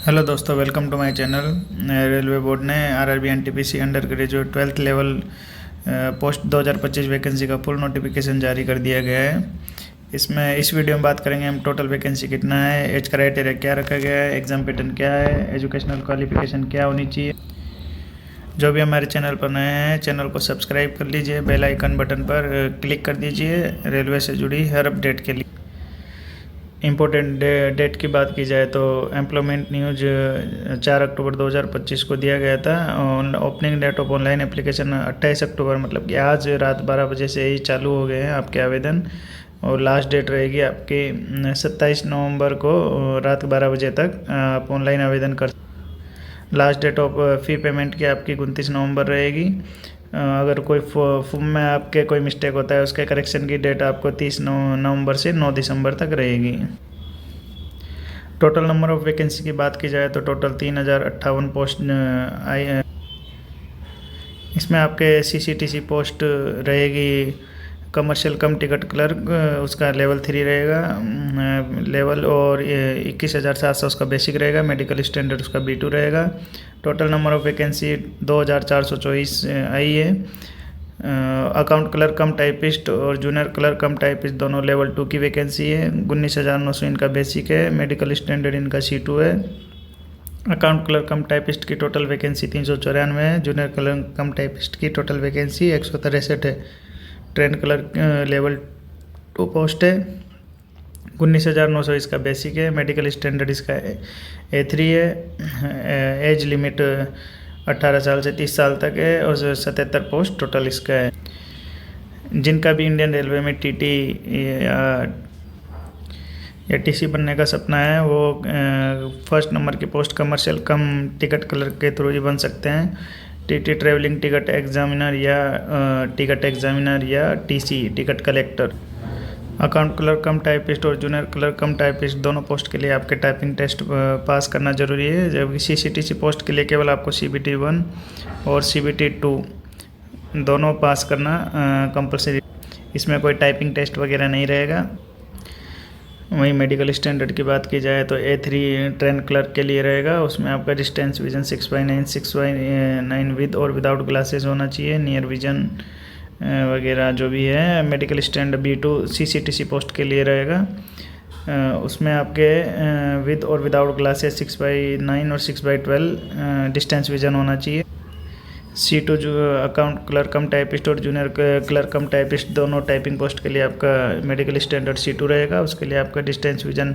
Hello दोस्तों, welcome to my channel. Railway board ने RRB NTPC undergraduate 12th level post 2025 vacancy का full notification जारी कर दिया गया है। इसमें इस वीडियो में बात करेंगे हम टोटल वैकेंसी कितना है, एज क्राइटेरिया क्या रखा गया है, एग्ज़ाम पैटर्न क्या है, एजुकेशनल क्वालिफिकेशन क्या होनी चाहिए। जो भी हमारे चैनल पर नए हैं, चैनल को सब्सक्राइब कर लीजिए, बेल आइकन बटन पर क्लिक कर दीजिए रेलवे से जुड़ी हर अपडेट के लिए। इम्पोर्टेंट डेट की बात की जाए तो एम्प्लॉयमेंट न्यूज 4 अक्टूबर 2025 को दिया गया था। Opening date of online application 28 October, मतलब कि आज रात 12 बजे से ही चालू हो गए हैं आपके आवेदन, और लास्ट डेट रहेगी आपकी 27 नवंबर को रात 12 बजे तक आप ऑनलाइन आवेदन कर। Last date of fee payment की आपकी 29 नवंबर रहेगी। अगर कोई फॉर्म में आपके कोई मिस्टेक होता है, उसके करेक्शन की डेट आपको 30 नवंबर से 9 दिसंबर तक रहेगी। टोटल नंबर ऑफ़ वैकेंसी की बात की जाए तो टोटल 3058 पोस्ट आई। इसमें आपके CCTC पोस्ट रहेगी कमर्शियल कम टिकट क्लर्क, उसका लेवल 3 रहेगा लेवल, और 21,700 उसका बेसिक रहेगा। मेडिकल स्टैंडर्ड उसका B2 रहेगा। टोटल नंबर ऑफ़ वैकेंसी 2424 आई है। अकाउंट क्लर्क कम टाइपिस्ट और जूनियर क्लर्क कम टाइपिस्ट दोनों लेवल 2 की वैकेंसी है। 19,900 इनका बेसिक है। मेडिकल स्टैंडर्ड इनका C2 है। अकाउंट क्लर्क कम टाइपिस्ट की टोटल वैकेंसी 394 है। जूनियर क्लर्क कम टाइपिस्ट की टोटल वैकेंसी 163 है। ट्रेन क्लर्क लेवल 2 पोस्ट है। 19,900 इसका बेसिक है। मेडिकल स्टैंडर्ड इसका A3 है। एज लिमिट 18 साल से 30 साल तक है, और 77 पोस्ट टोटल इसका है। जिनका भी इंडियन रेलवे में TT या TC बनने का सपना है, वो फर्स्ट नंबर की पोस्ट कमर्शियल कम टिकट क्लर्क के थ्रू ही बन सकते हैं। TT ट्रैवलिंग टिकट एग्जामिनर या टिकट एग्जामिनर या TC ticket collector. Account clerk कम टाइपिस्ट और जूनियर क्लर्क कम टाइपिस्ट दोनों पोस्ट के लिए आपके टाइपिंग टेस्ट पास करना ज़रूरी है, जबकि CCTC पोस्ट के लिए केवल आपको CBT 1 और CBT 2 दोनों पास करना कंपलसरी। इसमें कोई टाइपिंग टेस्ट वगैरह नहीं रहेगा। वहीं मेडिकल स्टैंडर्ड की बात की जाए तो A3 ट्रेन क्लर्क के लिए रहेगा। उसमें आपका डिस्टेंस विजन 6/9 6/9 विद और विदाउट ग्लासेस होना चाहिए। नियर विजन वगैरह जो भी है। Medical standard B2 CCTC post के लिए रहेगा। उसमें आपके विद और विदाउट ग्लासेस 6/9 और 6/12 डिस्टेंस विजन होना चाहिए। C2 जो अकाउंट क्लर्क कम टाइपिस्ट और जूनियर क्लर्क कम टाइपिस्ट दोनों टाइपिंग पोस्ट के लिए आपका मेडिकल स्टैंडर्ड C2 रहेगा। उसके लिए आपका डिस्टेंस विजन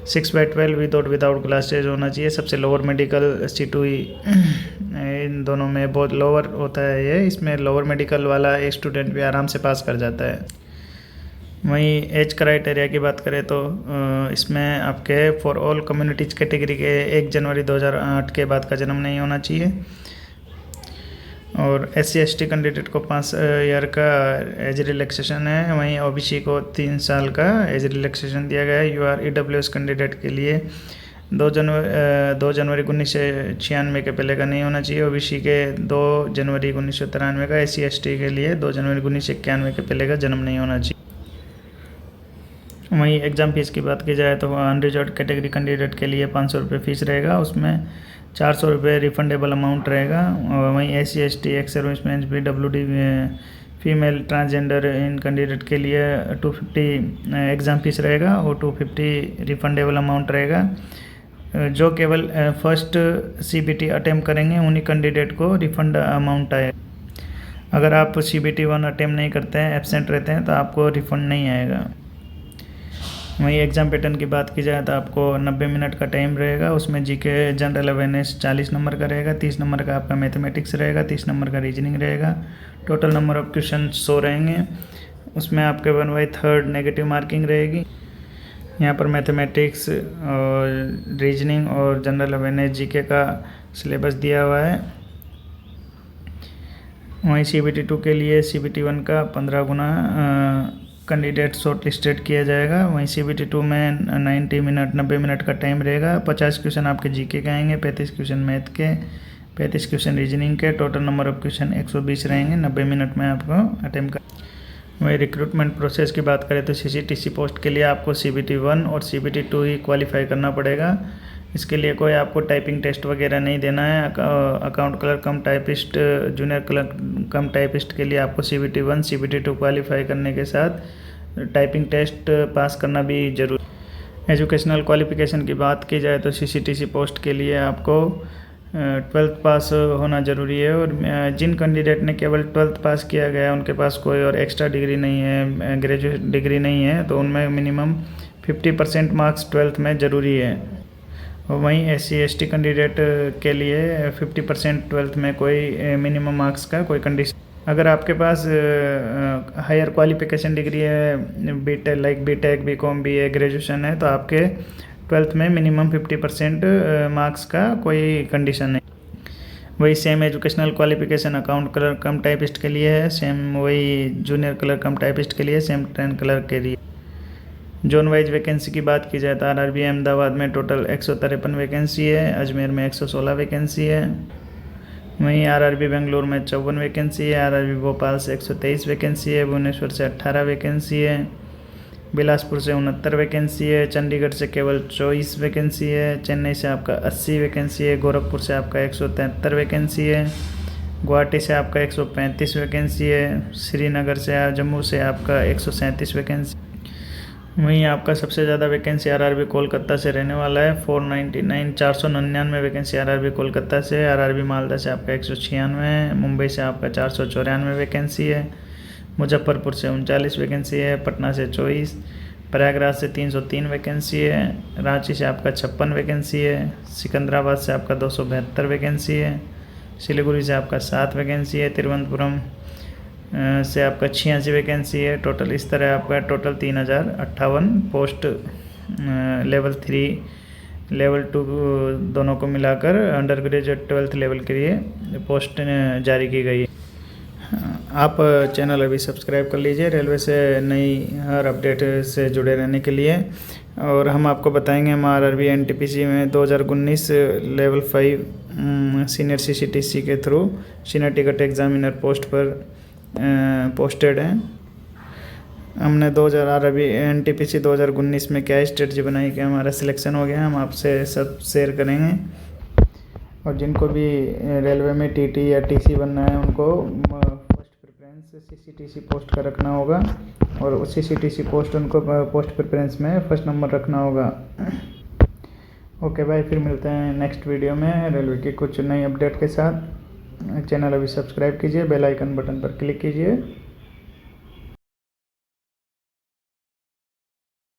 6/12 विद और विदाउट ग्लासेज होना चाहिए। सबसे लोअर मेडिकल C2 ही इन दोनों में बहुत लोअर होता है ये। इसमें लोअर मेडिकल वाला एक स्टूडेंट भी आराम से पास कर जाता है। वहीं एज क्राइटेरिया की बात करें तो इसमें आपके फॉर ऑल कम्युनिटीज कैटेगरी के 1 जनवरी 2008 के बाद का जन्म नहीं होना चाहिए, और SC/ST कैंडिडेट को 5 ईयर का एज रिलैक्सेशन है। वहीं OBC को 3 साल का एज रिलैक्सेशन दिया गया है। UR EWS कैंडिडेट के लिए 2 जनवरी 1996 के पहले का नहीं होना चाहिए। OBC के 2 जनवरी 1993 का। SC/ST के लिए 2 जनवरी 1991 के पहले का जन्म नहीं होना चाहिए। वहीं एग्ज़ाम फीस की बात की जाए तो अनरिजर्व कैटेगरी कैंडिडेट के लिए 500 रुपये फ़ीस रहेगा। उसमें 400 रुपये रिफंडेबल अमाउंट रहेगा। और वहीं SC/ST ex serviceman PWD female transgender इन कैंडिडेट के लिए 250 एग्ज़ाम फीस रहेगा, और 250 रिफंडेबल अमाउंट रहेगा। जो केवल फर्स्ट CBT अटैम्प्ट करेंगे उन्हीं कैंडिडेट को रिफंड अमाउंट आएगा। अगर आप CBT 1 अटैम्प्ट नहीं करते हैं, एब्सेंट रहते हैं, तो आपको रिफंड नहीं आएगा। वहीं एग्ज़ाम पैटर्न की बात की जाए तो आपको 90 मिनट का टाइम रहेगा। उसमें GK जनरल अवेयरनेस 40 नंबर का रहेगा। 30 नंबर का आपका मैथमेटिक्स रहेगा। 30 नंबर का रीजनिंग रहेगा। टोटल नंबर ऑफ क्वेश्चन 100 रहेंगे। उसमें आपके 1/3 नेगेटिव मार्किंग रहेगी। यहाँ पर मैथमेटिक्स और रीजनिंग और जनरल अवेयरनेस GK का सिलेबस दिया हुआ है। वहीं CBT 2 के लिए CBT 1 का 15 गुना कैंडिडेट शॉर्ट लिस्टेड किया जाएगा। वहीं CBT 2 में 90 मिनट का टाइम रहेगा। 50 क्वेश्चन आपके GK के आएंगे, 35 क्वेश्चन मैथ के, 35 क्वेश्चन रीजनिंग के। टोटल नंबर ऑफ क्वेश्चन 120 रहेंगे। 90 मिनट में आपको अटैम्प्ट कर। वहीं रिक्रूटमेंट प्रोसेस की बात करें तो CCTC पोस्ट के लिए आपको CBT 1 और CBT 2 ही क्वालिफाई करना पड़ेगा। इसके लिए कोई आपको टाइपिंग टेस्ट वगैरह नहीं देना है। अकाउंट क्लर्क कम टाइपिस्ट, जूनियर क्लर्क कम टाइपिस्ट के लिए आपको CBT 1 CBT 2 क्वालिफाई करने के साथ टाइपिंग टेस्ट पास करना भी जरूरी। एजुकेशनल क्वालिफिकेशन की बात की जाए तो CCTC पोस्ट के लिए आपको 12th पास होना ज़रूरी है। और जिन कैंडिडेट ने केवल 12th पास किया गया, उनके पास कोई और एक्स्ट्रा डिग्री नहीं है, ग्रेजुएट डिग्री नहीं है, तो उनमें मिनिमम 50% मार्क्स 12th में ज़रूरी है। और वहीं SC ST कैंडिडेट के लिए 50% 12th में कोई मिनिमम मार्क्स का कोई कंडीशन। अगर आपके पास हायर क्वालिफिकेशन डिग्री है, BTech BCom BA ग्रेजुएशन है, तो आपके 12th में मिनिमम 50% मार्क्स का कोई कंडीशन नहीं। वही same educational qualification account clerk कम टाइपिस्ट के लिए है, सेम वही जूनियर क्लर्क कम टाइपिस्ट के लिए, सेम ट्रेन क्लर्क के लिए। जोन वाइज वैकेंसी की बात की जाए तो RRB अहमदाबाद में टोटल 153 वैकेंसी है, अजमेर में 116 वैकेंसी है। वहीं RRB बेंगलोर में 54 वैकेंसी है, RRB भोपाल से 123 वैकेंसी है, भुवनेश्वर से 18 वैकेंसी है, बिलासपुर से 69 वैकेंसी है, चंडीगढ़ से केवल 24 वैकेंसी है, चेन्नई से आपका 80 वैकेंसी है, गोरखपुर से आपका 173 वैकेंसी है, गुवाहाटी से आपका 135 वैकेंसी है, श्रीनगर से जम्मू से आपका 137 वैकेंसी। वहीं आपका सबसे ज़्यादा वैकेंसी RRB कोलकाता से रहने वाला है, 499 वैकेंसी RRB कोलकाता से। RRB मालदा से आपका 196 है, मुंबई से आपका 494 वैकेंसी है, मुजफ्फरपुर से 39 वैकेंसी है, पटना से 24, प्रयागराज से 303 वैकेंसी है, रांची से आपका 56 वैकेंसी है, सिकंदराबाद से आपका 272 वैकेंसी है, सिलीगुड़ी से आपका 7 वैकेंसी है, तिरुवनंतपुरम से आपका 86 वैकेंसी है। टोटल इस तरह आपका टोटल 3058 पोस्ट लेवल 3 लेवल 2 दोनों को मिलाकर अंडर ग्रेजुएट 12th लेवल के लिए पोस्ट जारी की गई है। आप चैनल अभी सब्सक्राइब कर लीजिए रेलवे से नई हर अपडेट से जुड़े रहने के लिए। और हम आपको बताएंगे हम RRB NTPC में 2019 लेवल 5 सीनियर CCTC के through senior ticket examiner post पर पोस्टेड हैं। हमने RRB NTPC 2019 में क्या स्ट्रेटजी बनाई कि हमारा सिलेक्शन हो गया, हम आपसे सब शेयर करेंगे। और जिनको भी रेलवे में TT या TC बनना है, उनको फर्स्ट प्रेफरेंस CCTC पोस्ट का रखना होगा, और CCTC पोस्ट उनको पोस्ट प्रेफरेंस में फर्स्ट नंबर रखना होगा। ओके भाई, फिर मिलते हैं नेक्स्ट वीडियो में रेलवे की कुछ नई अपडेट के साथ। चैनल अभी सब्सक्राइब कीजिए, बेल आइकन बटन पर क्लिक कीजिए।